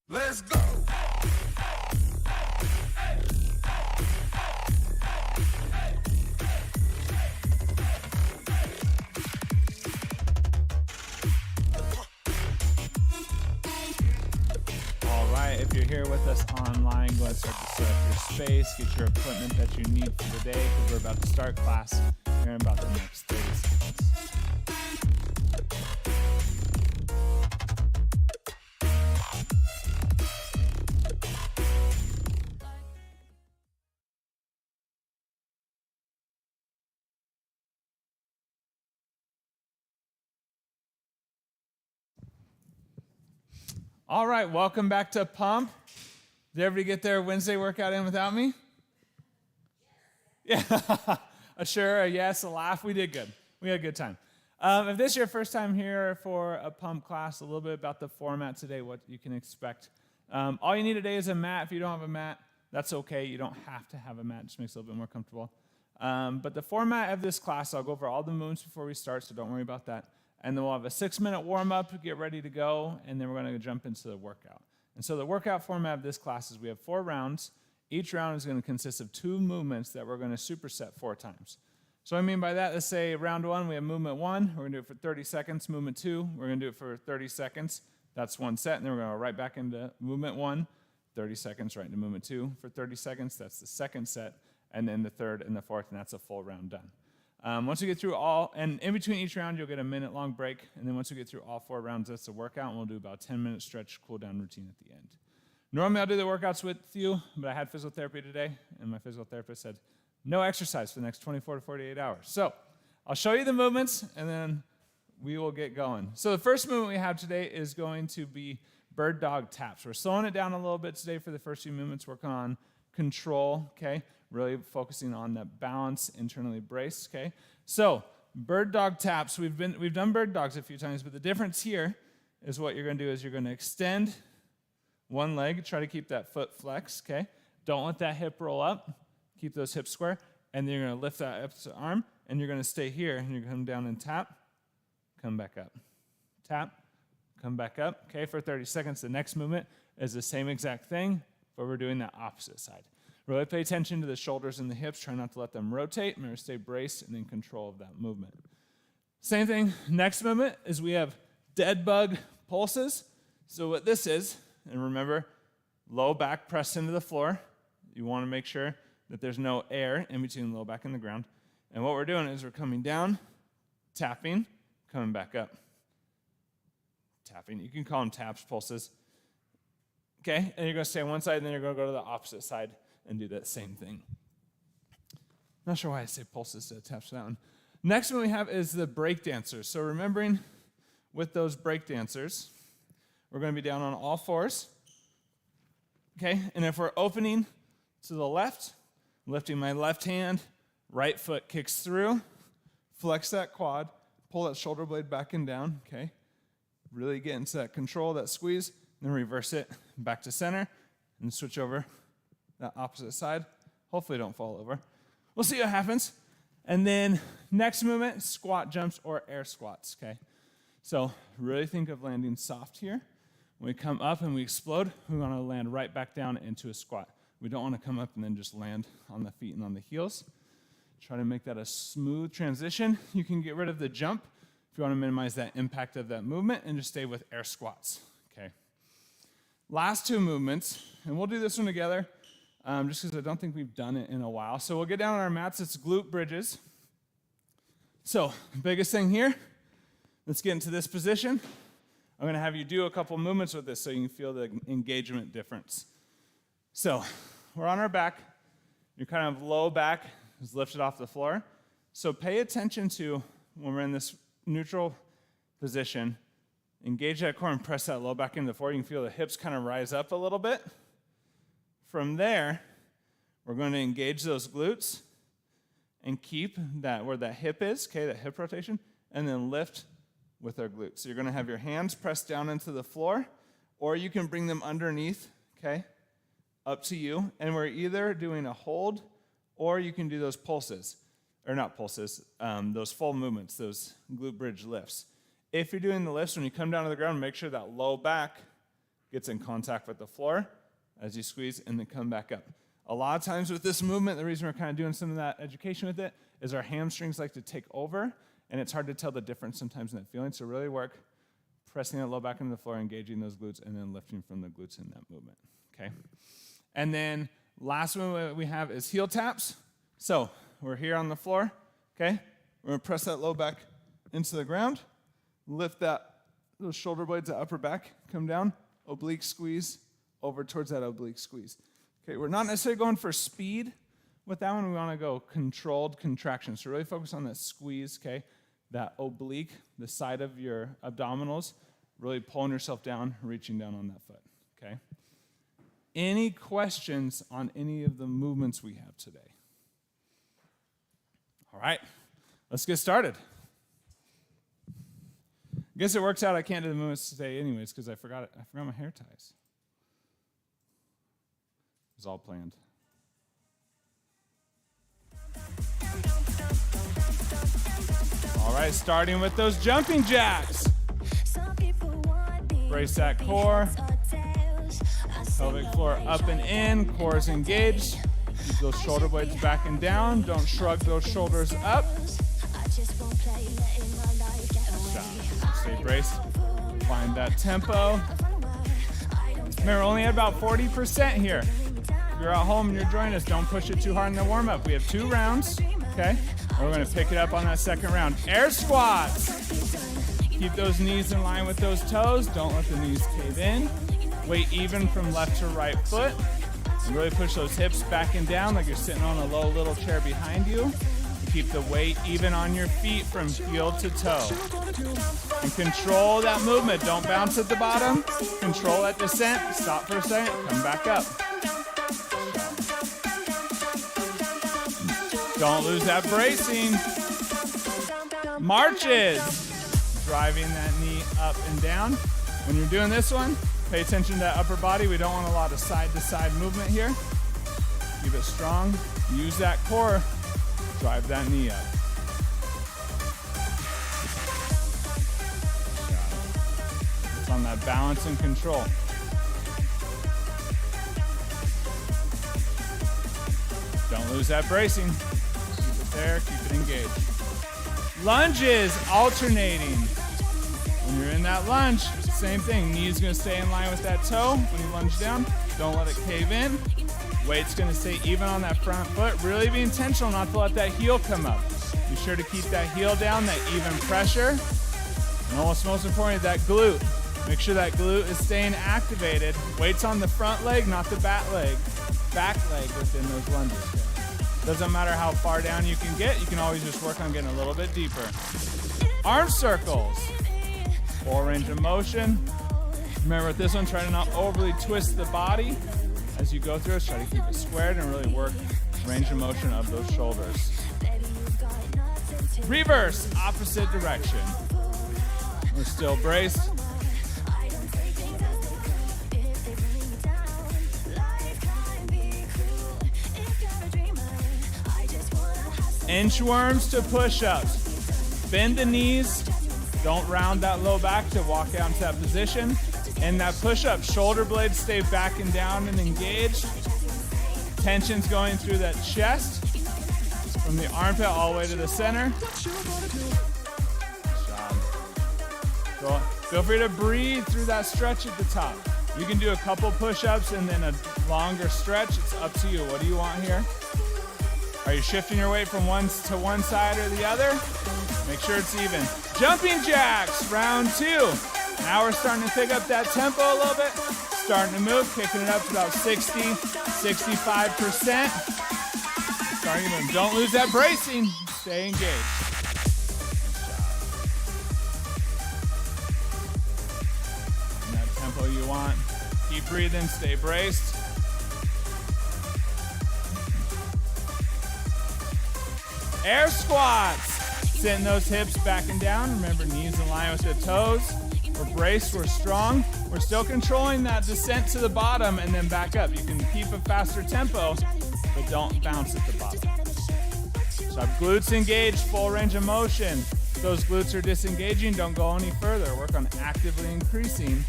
Let's go. All right, if you're here with us online, go ahead and start to set up your space, get your equipment that you need for the day, because we're about to start class here in about the next 30 seconds. All right, welcome back to Pump. Did everybody get their Wednesday workout in without me? Yeah, a sure, a yes, a laugh. We did good. We had a good time. If this is your first time here for a Pump class, a little bit about the format today, what you can expect. All you need today is a mat. If you don't have a mat, that's okay. You don't have to have a mat. It just makes it a little bit more comfortable. But the format of this class, I'll go over all the movements before we start, so don't worry about that. And then we'll have a 6-minute warm-up, get ready to go, and then we're going to jump into the workout. And so the workout format of this class is we have 4 rounds. Each round is going to consist of 2 movements that we're going to superset 4 times. So what I mean by that, let's say round 1, we have movement 1. We're going to do it for 30 seconds. Movement 2, we're going to do it for 30 seconds. That's 1 set. And then we're going to go right back into movement 1, 30 seconds, right into movement 2 for 30 seconds. That's the 2nd set. And then the 3rd and the 4th, and that's a full round done. Once we get through all, and in between each round, you'll get a 1-minute-long break. And then once we get through all 4 rounds, that's the workout, and we'll do about a 10-minute stretch cool-down routine at the end. Normally, I'll do the workouts with you, but I had physical therapy today, and my physical therapist said, no exercise for the next 24 to 48 hours. So I'll show you the movements, and then we will get going. So the first movement we have today is going to be bird dog taps. We're slowing it down a little bit today for the first few movements, working on control, okay? Really focusing on that balance, internally braced, okay? So, bird dog taps, we've done bird dogs a few times, but the difference here is what you're going to do is you're going to extend one leg, try to keep that foot flexed, okay? Don't let that hip roll up. Keep those hips square, and then you're going to lift that arm, and you're going to stay here, and you're going to come down and tap, come back up. Tap, come back up, okay, for 30 seconds. The next movement is the same exact thing, but we're doing the opposite side. Really pay attention to the shoulders and the hips. Try not to let them rotate. Remember, stay braced and in control of that movement. Same thing, next movement is we have dead bug pulses. So what this is, and remember, low back pressed into the floor. You want to make sure that there's no air in between the low back and the ground. And what we're doing is we're coming down, tapping, coming back up. Tapping. You can call them taps, pulses. Okay, and you're going to stay on one side, and then you're going to go to the opposite side and do that same thing. Not sure why I say pulses to taps for that one. Next one we have is the Breakdancers. So remembering with those Breakdancers, we're going to be down on all 4s. Okay, and if we're opening to the left, lifting my left hand, right foot kicks through, flex that quad, pull that shoulder blade back and down, okay? Really get into that control, that squeeze, then reverse it back to center, and switch over that opposite side. Hopefully don't fall over. We'll see what happens. And then next movement, squat jumps or air squats, okay? So really think of landing soft here. When we come up and we explode, we want to land right back down into a squat. We don't want to come up and then just land on the feet and on the heels. Try to make that a smooth transition. You can get rid of the jump if you want to minimize that impact of that movement and just stay with air squats, okay? Last 2 movements, and we'll do this one together just because I don't think we've done it in a while. So we'll get down on our mats. It's glute bridges. So biggest thing here, let's get into this position. I'm going to have you do a couple movements with this so you can feel the engagement difference. So we're on our back. Your kind of low back is lifted off the floor. So pay attention to when we're in this neutral position, Engage that core and press that low back into the floor. You can feel the hips kind of rise up a little bit. From there, we're going to engage those glutes and keep that where that hip is, okay, that hip rotation, and then lift with our glutes. So you're going to have your hands pressed down into the floor, or you can bring them underneath, okay, up to you. And we're either doing a hold, or you can do those pulses, or not pulses, those full movements, those glute bridge lifts. If you're doing the lifts, when you come down to the ground, make sure that low back gets in contact with the floor as you squeeze and then come back up. A lot of times with this movement, the reason we're kind of doing some of that education with it is our hamstrings like to take over, and it's hard to tell the difference sometimes in that feeling. So really work pressing that low back into the floor, engaging those glutes, and then lifting from the glutes in that movement, okay? And then last movement we have is heel taps. So we're here on the floor, okay? We're going to press that low back into the ground. Lift those shoulder blades, the upper back, come down, oblique squeeze, over towards that oblique squeeze. Okay, we're not necessarily going for speed with that one. We want to go controlled contraction. So really focus on that squeeze, okay? That oblique, the side of your abdominals, really pulling yourself down, reaching down on that foot, okay? Any questions on any of the movements we have today? All right, let's get started. I guess it works out I can't do the movements today anyways because I forgot my hair ties. It was all planned. All right, starting with those jumping jacks. Brace that core. Pelvic floor up and in, core is engaged. Keep those shoulder blades back and down. Don't shrug those shoulders up. Stay braced. Find that tempo. Remember, only at about 40% here. If you're at home and you're joining us, don't push it too hard in the warm-up. We have 2 rounds, okay? And we're going to pick it up on that second round. Air squats. Keep those knees in line with those toes. Don't let the knees cave in. Weight even from left to right foot. And really push those hips back and down like you're sitting on a low little chair behind you. Keep the weight even on your feet from heel to toe. And control that movement. Don't bounce at the bottom. Control that descent. Stop for a second. Come back up. Don't lose that bracing. Marches. Driving that knee up and down. When you're doing this one, pay attention to that upper body. We don't want a lot of side-to-side movement here. Keep it strong. Use that core. Drive that knee up. It's on that balance and control. Don't lose that bracing. Keep it there, keep it engaged. Lunges, alternating. When you're in that lunge, same thing. Knee's gonna stay in line with that toe. When you lunge down, don't let it cave in. Weight's gonna stay even on that front foot. Really be intentional not to let that heel come up. Be sure to keep that heel down, that even pressure. And almost most importantly, that glute. Make sure that glute is staying activated. Weight's on the front leg, not the back leg within those lunges. Doesn't matter how far down you can get, you can always just work on getting a little bit deeper. Arm circles. Full range of motion. Remember with this one, try to not overly twist the body as you go through it. Try to keep it squared and really work range of motion of those shoulders. Reverse, opposite direction. We're still braced. Inchworms to push-ups. Bend the knees. Don't round that low back to walk out into that position. And that push-up, shoulder blades stay back and down and engaged. Tension's going through that chest from the armpit all the way to the center. Feel free to breathe through that stretch at the top. You can do a couple push-ups and then a longer stretch. It's up to you. What do you want here? Are you shifting your weight from one side or the other? Make sure it's even. Jumping jacks, round 2. Now we're starting to pick up that tempo a little bit. Starting to move, kicking it up to about 60, 65%. Starting to move. Don't lose that bracing. Stay engaged. what you want. Keep breathing, stay braced. Air squats. Sitting those hips back and down. Remember, knees in line with the toes. We're braced, we're strong. We're still controlling that descent to the bottom and then back up. You can keep a faster tempo, but don't bounce at the bottom. So our glutes engaged, full range of motion. If those glutes are disengaging, don't go any further. Work on actively increasing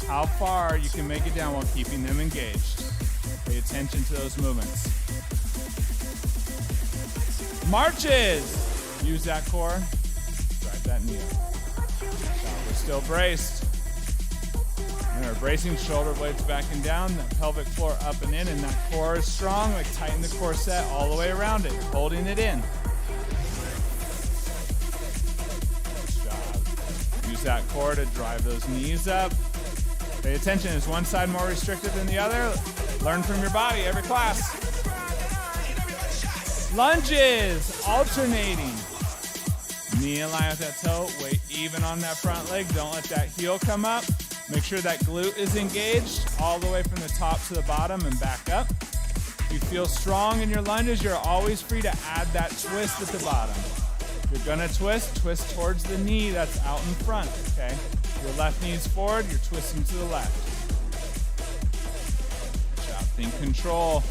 how far you can make it down while keeping them engaged. Pay attention to those movements. Marches. Use that core. Drive that knee up. We're still braced. Remember, bracing, shoulder blades back and down, the pelvic floor up and in, and that core is strong. Like tighten the corset all the way around it, holding it in. Good job. Use that core to drive those knees up. Pay attention, is one side more restrictive than the other? Learn from your body every class. Lunges, alternating. Knee in line with that toe, weight even on that front leg. Don't let that heel come up. Make sure that glute is engaged all the way from the top to the bottom and back up. If you feel strong in your lunges, you're always free to add that twist at the bottom. If you're gonna twist towards the knee that's out in front, okay? Your left knee is forward, you're twisting to the left. Good job, think control.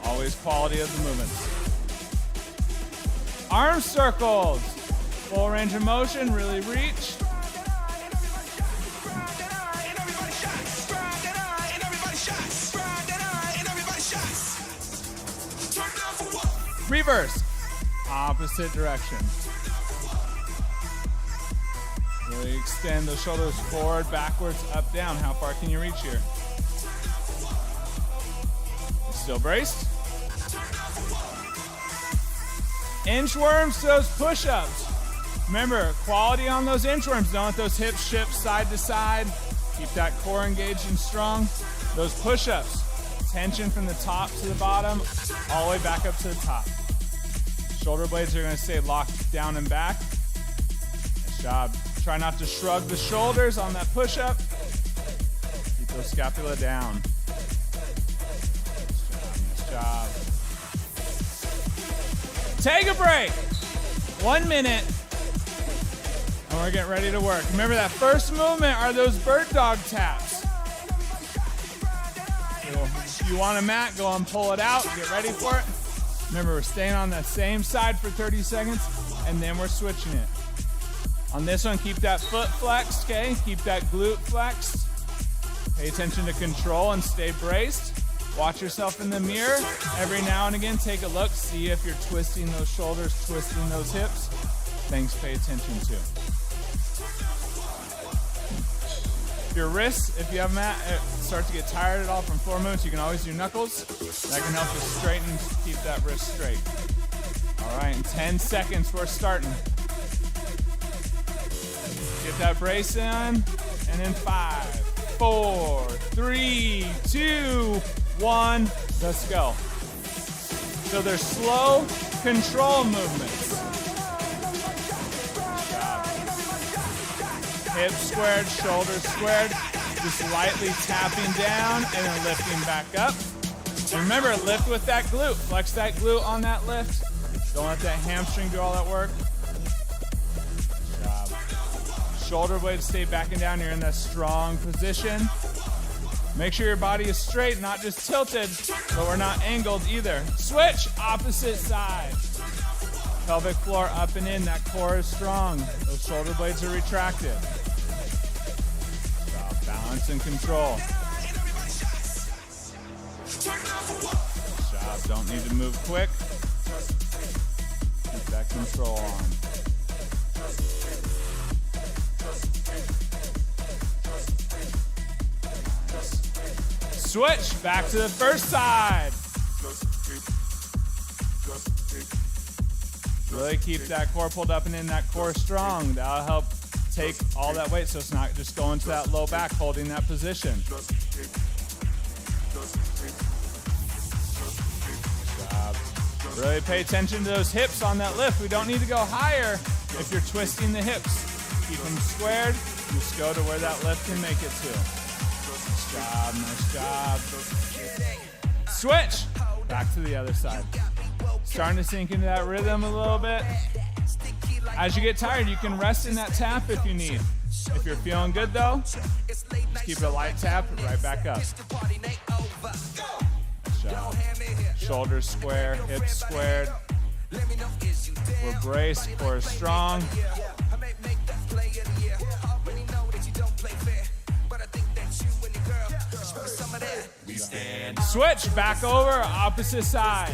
Always quality of the movements. Arm circles. Full range of motion, really reach. Reverse. Opposite direction. Really extend those shoulders forward, backwards, up, down. How far can you reach here? Still braced. Inchworms to those push-ups. Remember, quality on those inchworms. Don't let those hips shift side to side. Keep that core engaged and strong. Those push-ups. Tension from the top to the bottom, all the way back up to the top. Shoulder blades are gonna stay locked down and back. Nice job. Try not to shrug the shoulders on that push-up. Keep those scapula down. Nice job. Take a break. 1 minute. And we're getting ready to work. Remember that first movement are those bird dog taps. If you want a mat, go and pull it out. Get ready for it. Remember, we're staying on the same side for 30 seconds, and then we're switching it. On this one, keep that foot flexed, okay? Keep that glute flexed. Pay attention to control and stay braced. Watch yourself in the mirror. Every now and again, take a look. See if you're twisting those shoulders, twisting those hips. Things to pay attention to. Your wrists, if you have them start to get tired at all from floor movements, you can always do knuckles. That can help you straighten, keep that wrist straight. All right, in 10 seconds, we're starting. Get that brace in, and in 5, 4, 3, 2, 1, let's go. So they're slow control movements. Hips squared, shoulders squared, just lightly tapping down and then lifting back up. And remember, lift with that glute. Flex that glute on that lift. Don't let that hamstring do all that work. Good job. Shoulder blades stay back and down. You're in that strong position. Make sure your body is straight, not just tilted, but we're not angled either. Switch, opposite side. Pelvic floor up and in, that core is strong. Those shoulder blades are retracted. Good job, balance and control. Good job, don't need to move quick. Keep that control on. Switch, back to the first side. Really keep that core pulled up and in, that core strong. That'll help take all that weight so it's not just going to that low back, holding that position. Good job. Really pay attention to those hips on that lift. We don't need to go higher if you're twisting the hips. Keep them squared, Just go to where that lift can make it to. Nice job. Switch. Back to the other side. Starting to sink into that rhythm a little bit. As you get tired, you can rest in that tap if you need. If you're feeling good though, just keep it a light tap, right back up. Nice job. Shoulders square, hips squared. We're braced, core is strong. Switch, back over, opposite side.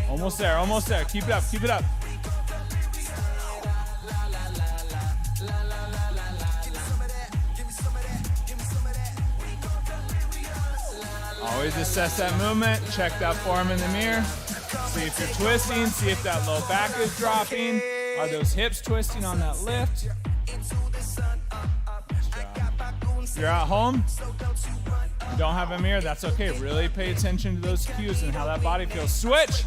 Almost there, almost there. Keep it up, keep it up. Always assess that movement, check that form in the mirror. See if you're twisting, see if that low back is dropping. Are those hips twisting on that lift? Nice job. If you're at home, you don't have a mirror, that's okay. Really pay attention to those cues and how that body feels. Switch,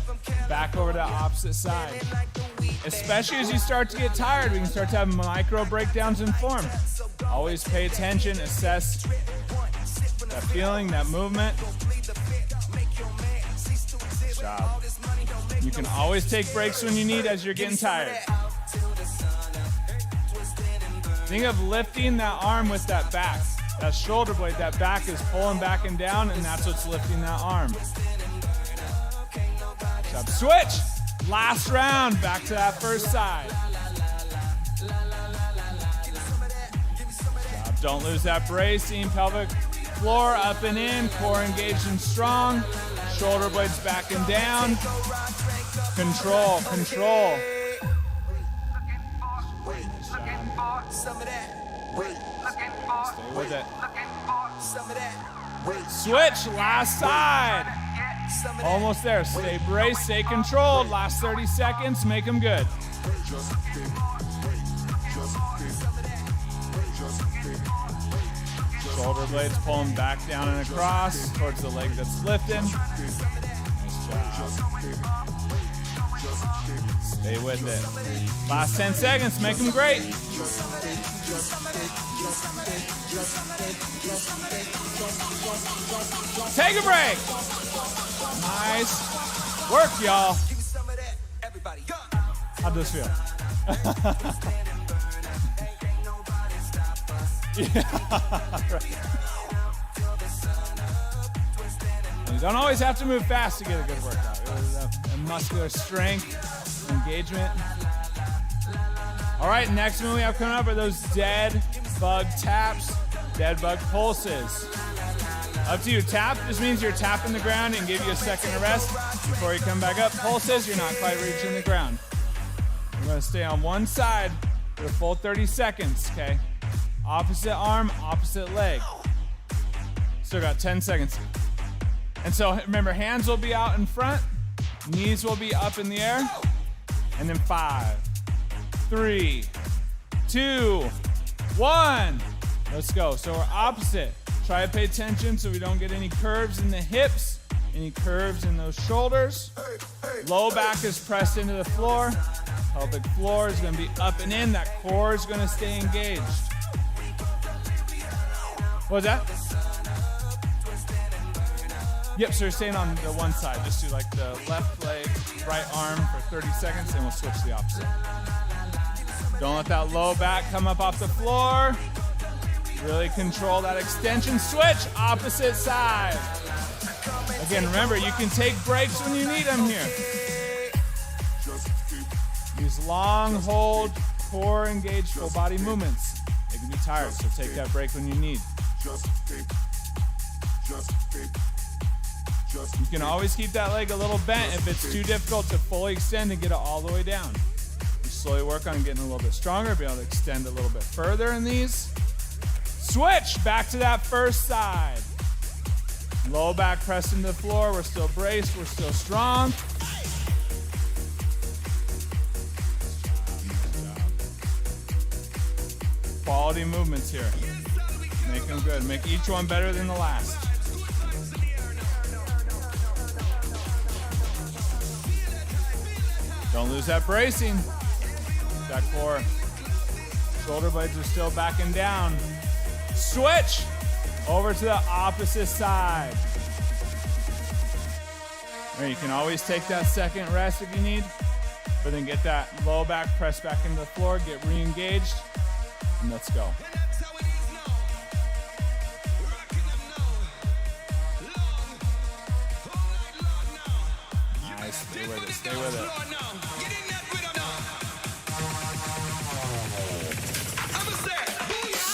back over to the opposite side. Especially as you start to get tired, we can start to have micro breakdowns in form. Always pay attention, assess that feeling, that movement. Good job. You can always take breaks when you need as you're getting tired. Think of lifting that arm with that back. That shoulder blade, that back is pulling back and down, and that's what's lifting that arm. Good job. Switch. Last round, back to that first side. Good job. Don't lose that bracing. Pelvic floor up and in, core engaged and strong. Shoulder blades back and down. Control, control. Stay with it. Switch, last side. Almost there. Stay braced, stay controlled. Last 30 seconds, make them good. Shoulder blades pulling back down and across towards the leg that's lifting. Nice job. Stay with it. Last 10 seconds, make them great. Take a break. Nice work, y'all. How'd this feel? Yeah, right. You don't always have to move fast to get a good workout. A muscular strength, engagement. All right, next move we have coming up are those dead bug taps, dead bug pulses. Up to you. Tap just means you're tapping the ground and give you a second to rest before you come back up. Pulses, you're not quite reaching the ground. We're going to stay on one side for the full 30 seconds, okay? Opposite arm, opposite leg. Still got 10 seconds. And so remember, hands will be out in front, knees will be up in the air, and then 5, 3, 2, 1. Let's go. So we're opposite. Try to pay attention so we don't get any curves in the hips, any curves in those shoulders. Low back is pressed into the floor. Pelvic floor is going to be up and in. That core is going to stay engaged. What was that? Yep, so you're staying on the one side. Just do like the left leg, right arm for 30 seconds, and we'll switch to the opposite. Don't let that low back come up off the floor. Really control that extension. Switch, opposite side. Again, remember, you can take breaks when you need them here. Use long hold, core engaged, full body movements. They can be tired, so take that break when you need. You can always keep that leg a little bent if it's too difficult to fully extend and get it all the way down. You slowly work on getting a little bit stronger, be able to extend a little bit further in these. Switch, back to that first side. Low back pressed into the floor. We're still braced, we're still strong. Quality movements here. Make them good. Make each one better than the last. Don't lose that bracing. That core. Shoulder blades are still backing down. Switch over to the opposite side. You can always take that second rest if you need, but then get that low back, press back into the floor, get re-engaged, and let's go. Nice, stay with it, stay with it.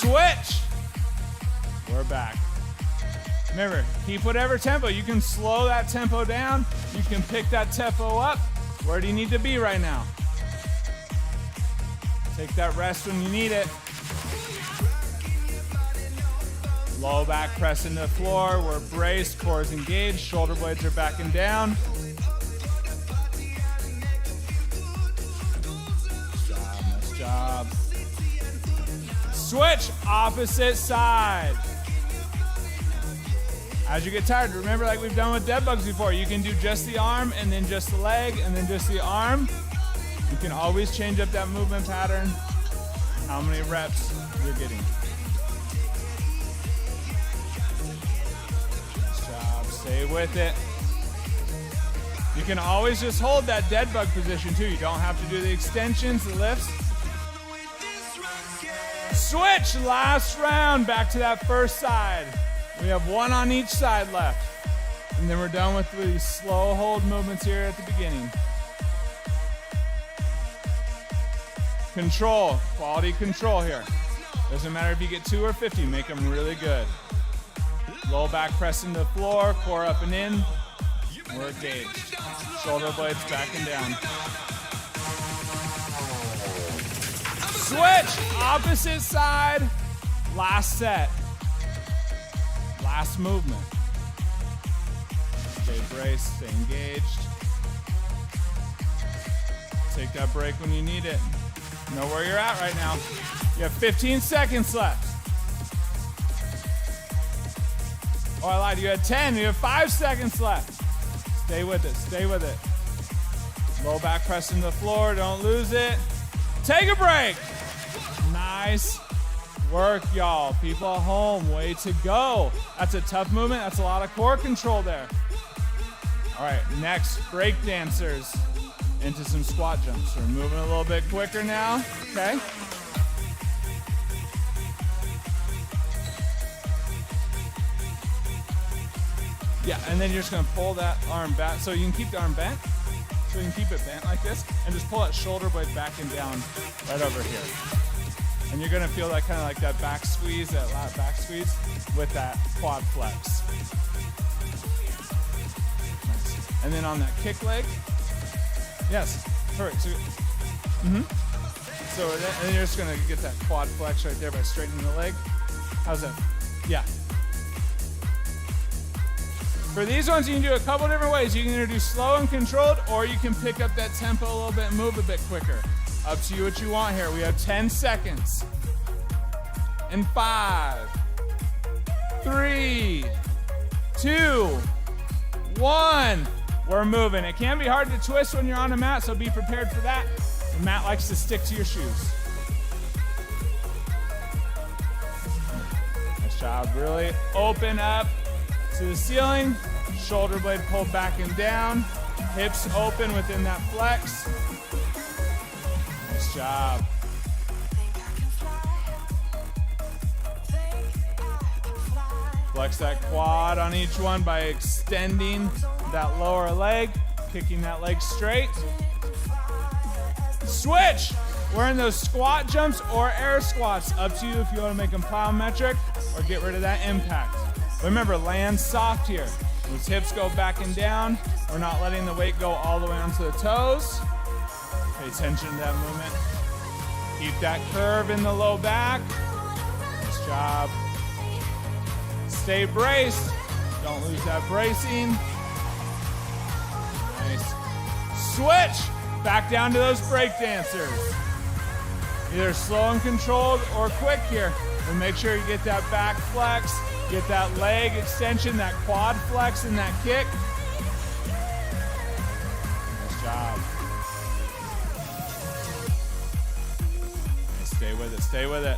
Switch! We're back. Remember, keep whatever tempo. You can slow that tempo down. You can pick that tempo up. Where do you need to be right now? Take that rest when you need it. Low back press into the floor. We're braced, core is engaged, shoulder blades are backing down. Nice job. Switch, opposite side. As you get tired, remember, like we've done with dead bugs before, you can do just the arm and then just the leg and then just the arm. You can always change up that movement pattern, how many reps you're getting. Nice job, stay with it. You can always just hold that dead bug position too. You don't have to do the extensions, the lifts. Switch, last round, back to that first side. We have one on each side left. And then we're done with these slow hold movements here at the beginning. Control, quality control here. Doesn't matter if you get 2 or 50, make them really good. Low back press into the floor, core up and in. We're engaged. Shoulder blades back and down. Switch, opposite side, last set. Last movement. Stay braced, stay engaged. Take that break when you need it. Know where you're at right now. You have 15 seconds left. Oh, I lied, you had 10, you have 5 seconds left. Stay with it, stay with it. Low back press into the floor, don't lose it. Take a break. Nice work, y'all. People at home, way to go. That's a tough movement. That's a lot of core control there. All right, next, breakdancers into some squat jumps. We're moving a little bit quicker now, okay? Yeah, and then you're just gonna pull that arm back. So you can keep the arm bent. So you can keep it bent like this, and just pull that shoulder blade back and down right over here. And you're gonna feel that kind of like that back squeeze, that lat back squeeze with that quad flex. Nice. And then on that kick leg, yes, perfect. So then you're just gonna get that quad flex right there by straightening the leg. How's that? Yeah. For these ones, you can do a couple different ways. You can either do slow and controlled, or you can pick up that tempo a little bit and move a bit quicker. Up to you what you want here. We have 10 seconds. In 5, 3, 2, 1. We're moving. It can be hard to twist when you're on a mat, so be prepared for that. The mat likes to stick to your shoes. Nice job. Really open up to the ceiling. Shoulder blade pulled back and down. Hips open within that flex. Nice job. Flex that quad on each one by extending that lower leg, kicking that leg straight. Switch! We're in those squat jumps or air squats. Up to you if you want to make them plyometric or get rid of that impact. Remember, land soft here. Those hips go back and down. We're not letting the weight go all the way onto the toes. Pay attention to that movement. Keep that curve in the low back. Nice job. Stay braced. Don't lose that bracing. Nice. Switch. Back down to those breakdancers. Either slow and controlled or quick here. And make sure you get that back flex, get that leg extension, that quad flex, and that kick. Nice job. Stay Stay with it, stay with it.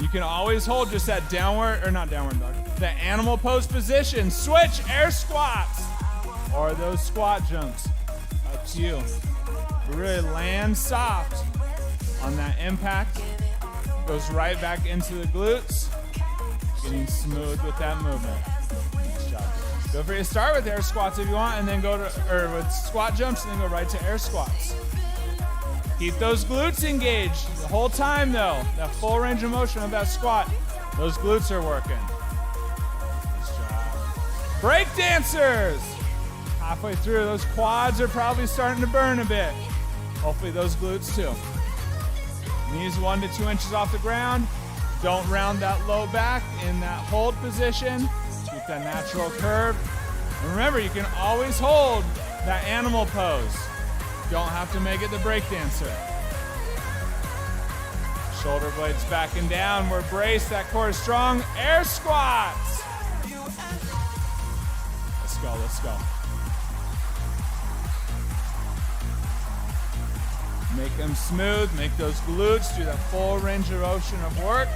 You can always hold just that downward, or not downward dog, the animal pose position. Switch air squats or those squat jumps. Up to you. Really land soft on that impact. Goes right back into the glutes. Getting smooth with that movement. Nice job. Feel free to start with air squats if you want, and then go to, or with squat jumps, and then go right to air squats. Keep those glutes engaged the whole time though. That full range of motion of that squat. Those glutes are working. Nice job. Breakdancers! Halfway through, those quads are probably starting to burn a bit. Hopefully those glutes too. Knees 1 to 2 inches off the ground. Don't round that low back in that hold position. Keep that natural curve. And remember, you can always hold that animal pose. Don't have to make it the breakdancer. Shoulder blades backing down. We're braced. That core is strong. Air squats. Let's go, let's go. Make them smooth. Make those glutes do that full range of motion of work.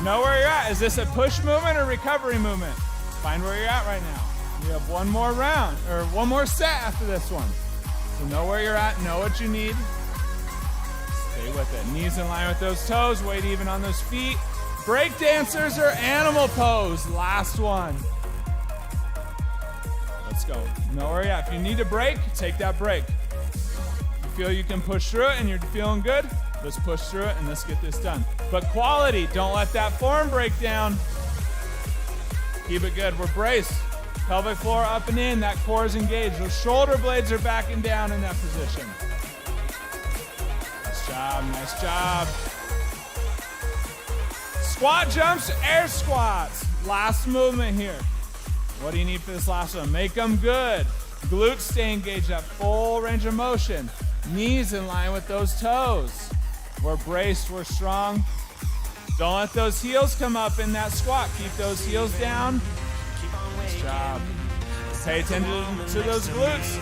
Know where you're at. Is this a push movement or recovery movement? Find where you're at right now. You have one more round, or one more set after this one. So know where you're at, know what you need. Stay with it. Knees in line with those toes, weight even on those feet. Breakdancers or animal pose. Last one. Let's go. Know where you're at. If you need a break, take that break. If you feel you can push through it and you're feeling good, let's push through it and let's get this done. But quality, don't let that form break down. Keep it good. We're braced. Pelvic floor up and in, that core is engaged. Those shoulder blades are backing down in that position. Nice job, nice job. Squat jumps, air squats. Last movement here. What do you need for this last one? Make them good. Glutes stay engaged, that full range of motion. Knees in line with those toes. We're braced, we're strong. Don't let those heels come up in that squat. Keep those heels down. Nice job. Pay attention to those glutes.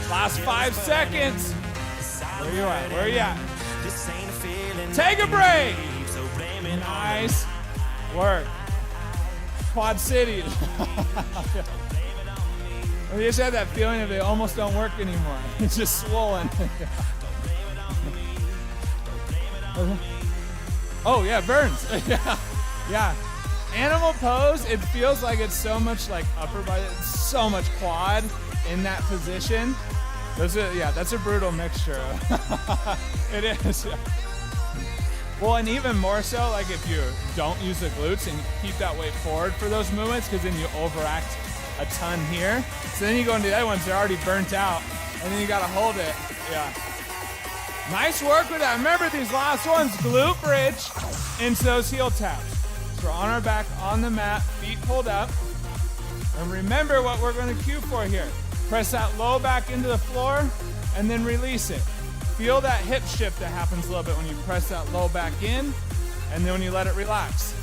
Last 5 seconds. Where you at? Where you at? Take a break. Nice work. Quad City. I just had that feeling that they almost don't work anymore. It's just swollen. Oh yeah, burns. Yeah. Animal pose, it feels like it's so much like upper body, so much quad in that position. That's a brutal mixture. It is. Well, and even more so, like if you don't use the glutes and keep that weight forward for those movements, because then you overact a ton here. So then you go into the other ones, they're already burnt out, and then you gotta hold it. Yeah. Nice work with that. Remember these last ones, glute bridge into those heel taps. So we're on our back on the mat, feet pulled up. And remember what we're gonna cue for here. Press that low back into the floor and then release it. Feel that hip shift that happens a little bit when you press that low back in and then when you let it relax.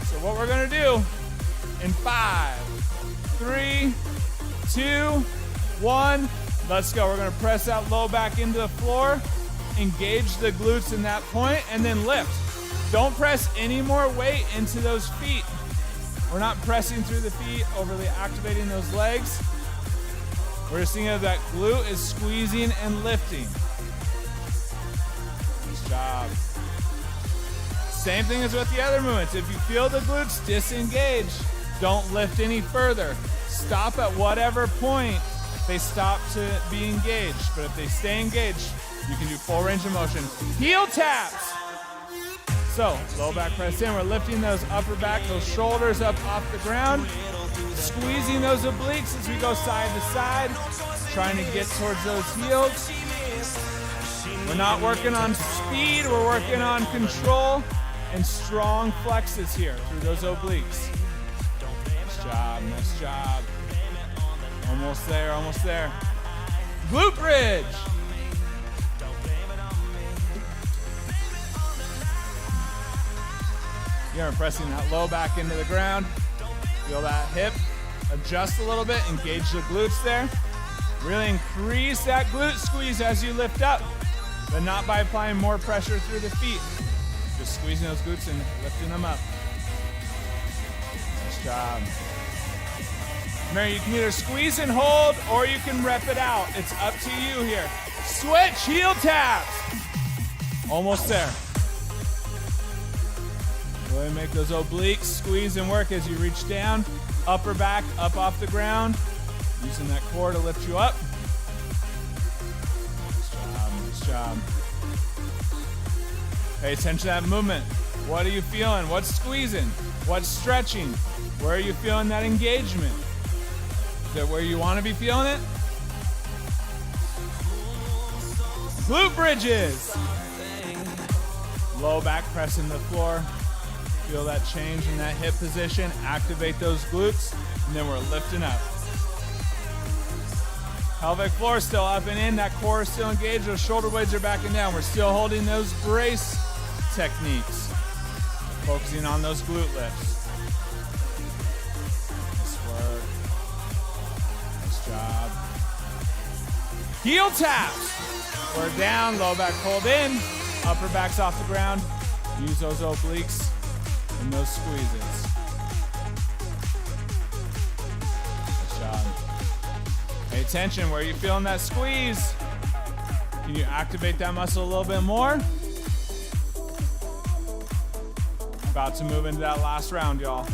So what we're gonna do in 5, 3, 2, 1, let's go. We're gonna press that low back into the floor, engage the glutes in that point, and then lift. Don't press any more weight into those feet. We're not pressing through the feet, overly activating those legs. We're just thinking of that glute is squeezing and lifting. Nice job. Same thing as with the other movements. If you feel the glutes disengage, don't lift any further. Stop at whatever point they stop to be engaged. But if they stay engaged, you can do full range of motion. Heel taps. So, low back press in, we're lifting those upper back, those shoulders up off the ground, squeezing those obliques as we go side to side, trying to get towards those heels. We're not working on speed, we're working on control and strong flexes here through those obliques. Nice job, nice job. Almost there, almost there. Glute bridge. You're pressing that low back into the ground. Feel that hip. adjust a little bit, engage the glutes there. Really increase that glute squeeze as you lift up, but not by applying more pressure through the feet. Just squeezing those glutes and lifting them up. Nice job. Remember, you can either squeeze and hold, or you can rep it out. It's up to you here. Switch, heel taps. Almost there. Really make those obliques squeeze and work as you reach down. Upper back, up off the ground. Using that core to lift you up. Nice job. Pay attention to that movement. What are you feeling? What's squeezing? What's stretching? Where are you feeling that engagement? Is that where you want to be feeling it? Glute bridges. Low back pressing the floor. Feel that change in that hip position. Activate those glutes, and then we're lifting up. Pelvic floor still up and in. That core is still engaged. Those shoulder blades are backing down. We're still holding those brace techniques. Focusing on those glute lifts. Nice work. Nice job. Heel taps. We're down. Low back pulled in. Upper back's off the ground. Use those obliques and those squeezes. Nice job. Pay attention. Where are you feeling that squeeze? Can you activate that muscle a little bit more? About to move into that last round, y'all.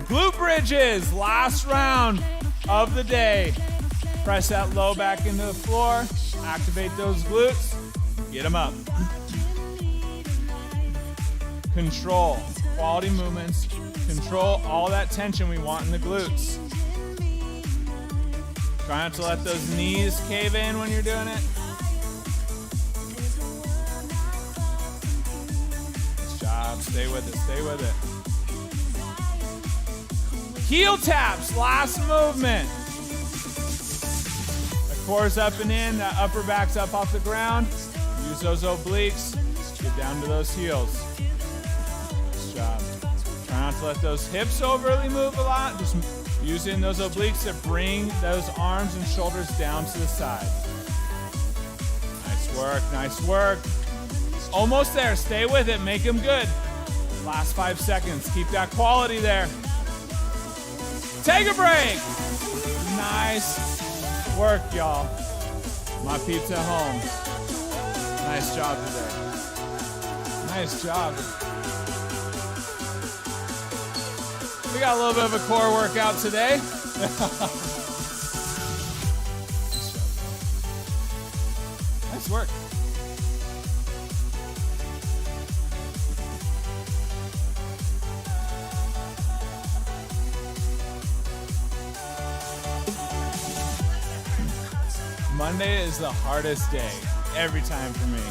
Glute bridges, last round of the day. Press that low back into the floor. Activate those glutes. Get them up. Control. Quality movements. Control all that tension we want in the glutes. Try not to let those knees cave in when you're doing it. Nice job. Stay with it. Stay with it. Heel taps. Last movement. Core's up and in, that upper back's up off the ground. Use those obliques, get down to those heels. Nice job. Try not to let those hips overly move a lot. Just using those obliques to bring those arms and shoulders down to the side. Nice work, nice work. Almost there, stay with it, make them good. Last 5 seconds, keep that quality there. Take a break. Nice work, y'all. My peeps at home. Nice job today. Nice job. We got a little bit of a core workout today. Nice work. Monday is the hardest day every time for me.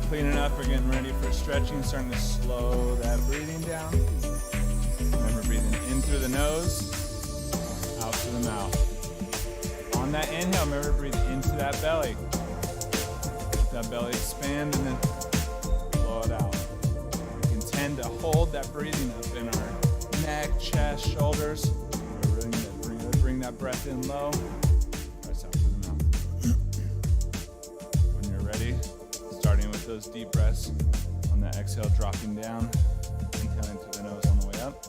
Cleaning up, we're getting ready for stretching, starting to slow that breathing down. Remember, breathing in through the nose, out through the mouth. On that inhale, remember, breathe into that belly. Let that belly expand and then blow it out. We can tend to hold that breathing up in our neck, chest, shoulders. We really need to bring that breath in low. Press out through the mouth. When you're ready, starting with those deep breaths. On that exhale, dropping down, inhaling through the nose on the way up.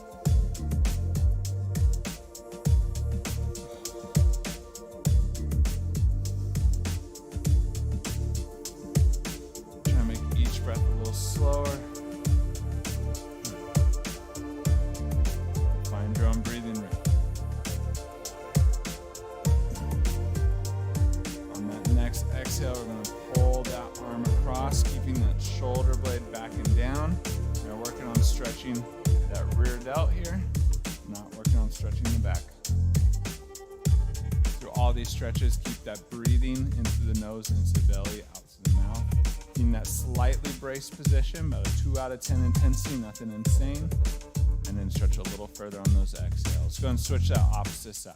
Try to make each breath a little slower. Find your own breathing rhythm. On that next exhale, we're going to pull that arm across, keeping that shoulder blade back and down. We're working on stretching that rear delt here, not working on stretching the back. all these stretches, keep that breathing into the nose, into the belly, out to the mouth. In that slightly braced position, about a 2 out of 10 intensity, nothing insane. And then stretch a little further on those exhales. Go and switch that opposite side.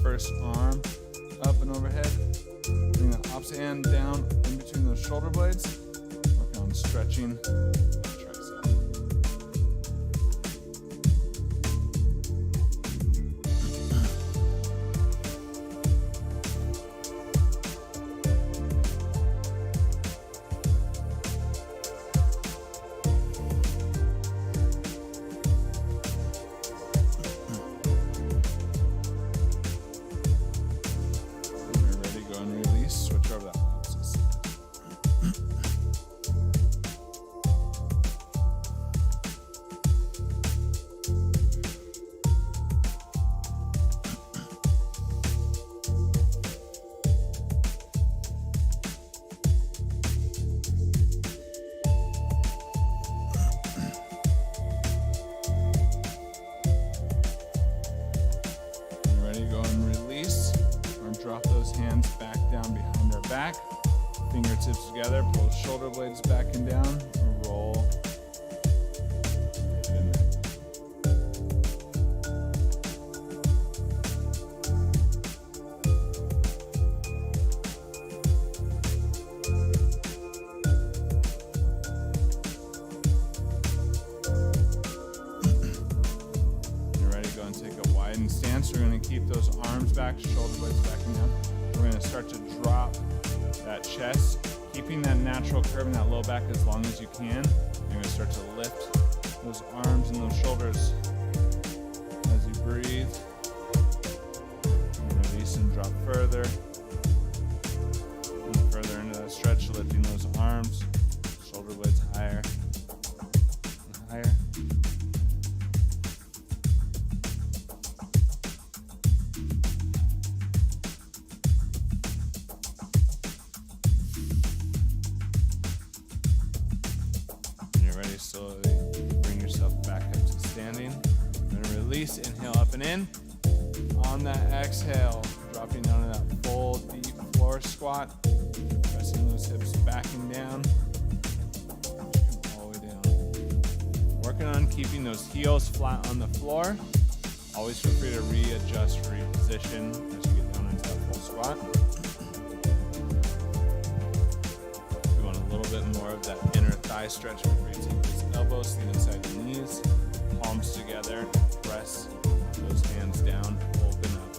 First arm up and overhead. Bring the opposite hand down in between those shoulder blades. Work on stretching that tricep. Drop those hands back down behind our back. Fingertips together, pull shoulder blades back and down, and roll. And then. You're ready to go and take a widened stance. We're going to keep those arms back, shoulder blades back and down. We're going to start to drop that chest, keeping that natural curve in that low back as long as you can. You're going to start to lift those arms and those shoulders as you breathe. And release and drop further. And further into that stretch, lifting those arms, shoulder blades higher and higher. Slowly bring yourself back up to standing. Then release, inhale up and in. On that exhale, dropping down to that full deep floor squat. Pressing those hips back and down. All the way down. Working on keeping those heels flat on the floor. Always feel free to readjust, reposition as you get down into that full squat. We want a little bit more of that inner thigh stretch before you take those elbows to the inside of the knees, palms together, press those hands down, open up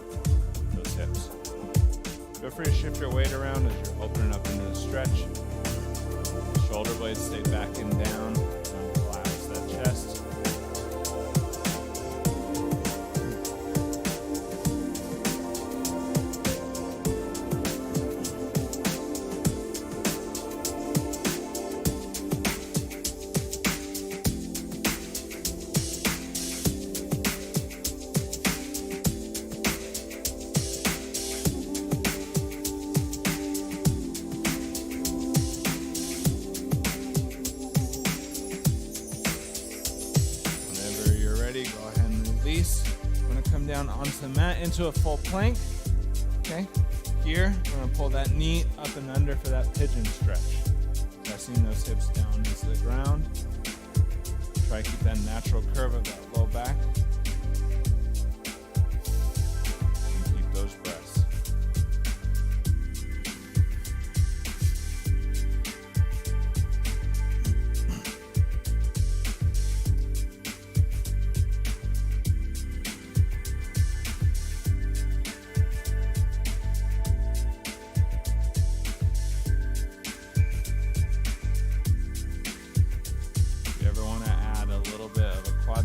those hips. Feel free to shift your weight around as you're opening up into the stretch. Shoulder blades stay back and down, don't collapse that chest. Onto the mat into a full plank. Okay, here we're going to pull that knee up and under for that pigeon stretch. Pressing those hips down into the ground. Try to keep that natural curve of that low back. And keep those breaths.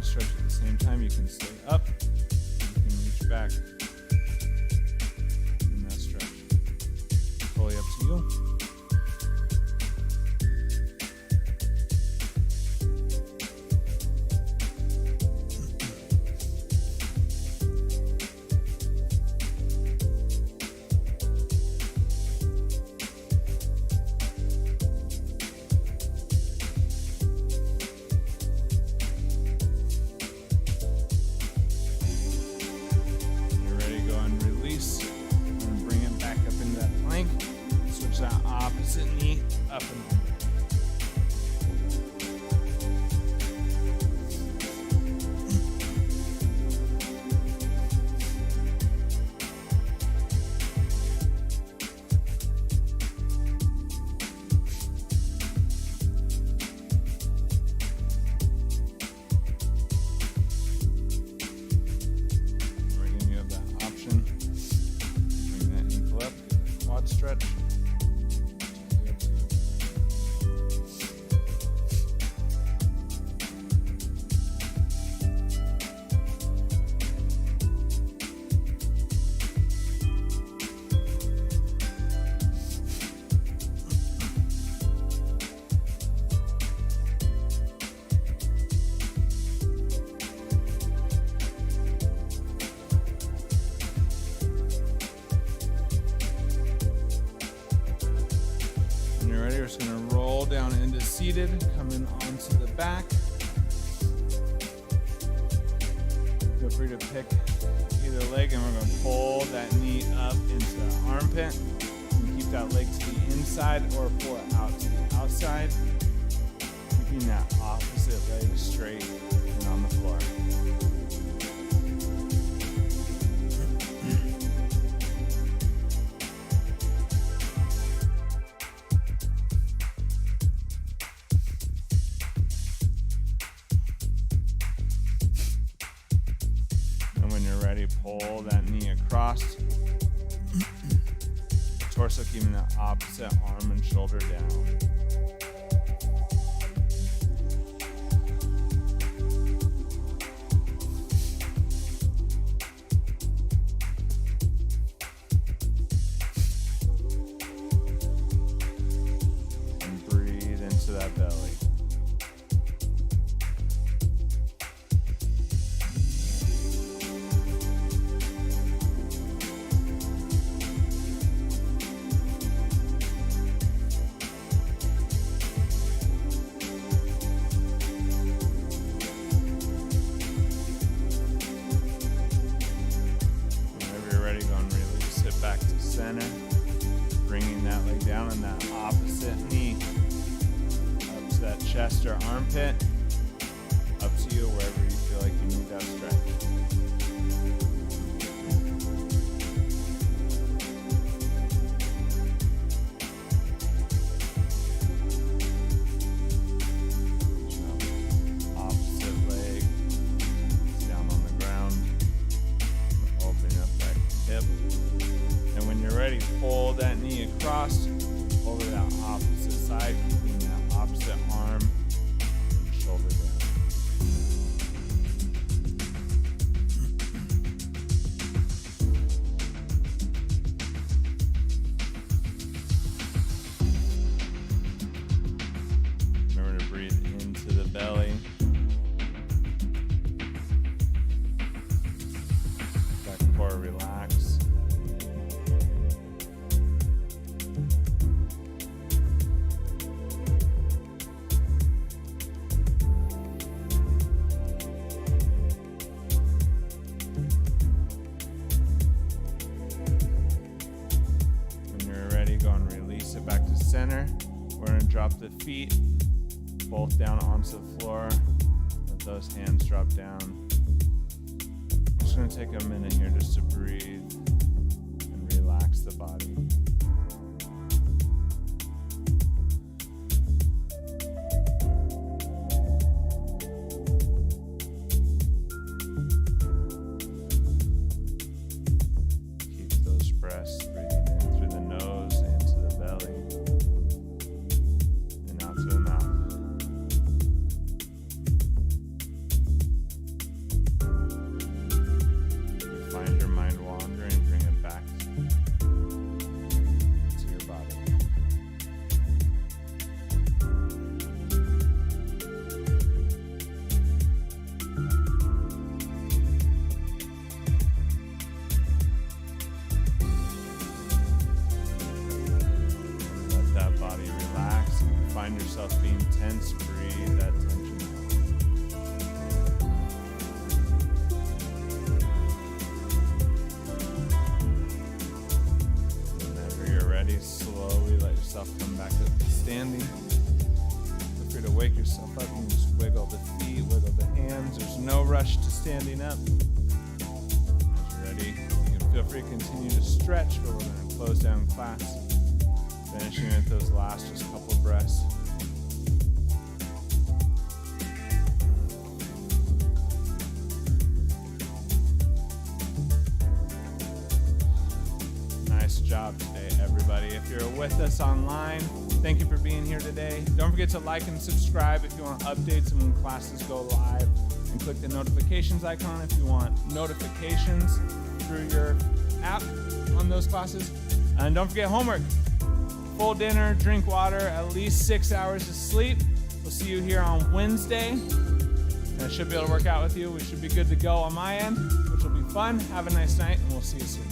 Stretch at the same time, you can stay up, you can reach back in that stretch. Totally up to you. seated, coming onto the back. Feel free to pick either leg, and we're going to pull that knee up into the armpit. And keep that leg to the inside or pull it out to the outside. Keeping that opposite leg straight and on the floor. And when you're ready, pull that knee across. Torso keeping the opposite arm and shoulder down. And breathe into that belly. Back to center, bringing that leg down and that opposite knee up to that chest or armpit. Up to you wherever you feel like you need that stretch. Opposite leg down on the ground, opening up that hip. And when you're ready, pull that knee across over that opposite side, keeping that opposite arm and shoulder down. Remember to breathe into the belly. Back core relax. Go and release it back to center. We're going to drop the feet both down onto the floor. Let those hands drop down. I'm just going to take a minute here just to breathe and relax the body. Keep those breaths breathing in through the nose. Find your mind wandering, bring it back to your body. Let that body relax. If you find yourself being tense, breathe that tension out. Slowly let yourself come back up to standing. Feel free to wake yourself up. You can just wiggle the feet, wiggle the hands. There's no rush to standing up. As you're ready, you can feel free to continue to stretch, but we're going to close down class. Finishing with those last just couple breaths. Nice job today, everybody. If you're with us online, thank you for being here today. Don't forget to like and subscribe if you want updates and when classes go live. And click the notifications icon if you want notifications through your app on those classes. And don't forget homework. Full dinner, drink water, at least 6 hours of sleep. We'll see you here on Wednesday. And I should be able to work out with you. We should be good to go on my end, which will be fun. Have a nice night, and we'll see you soon.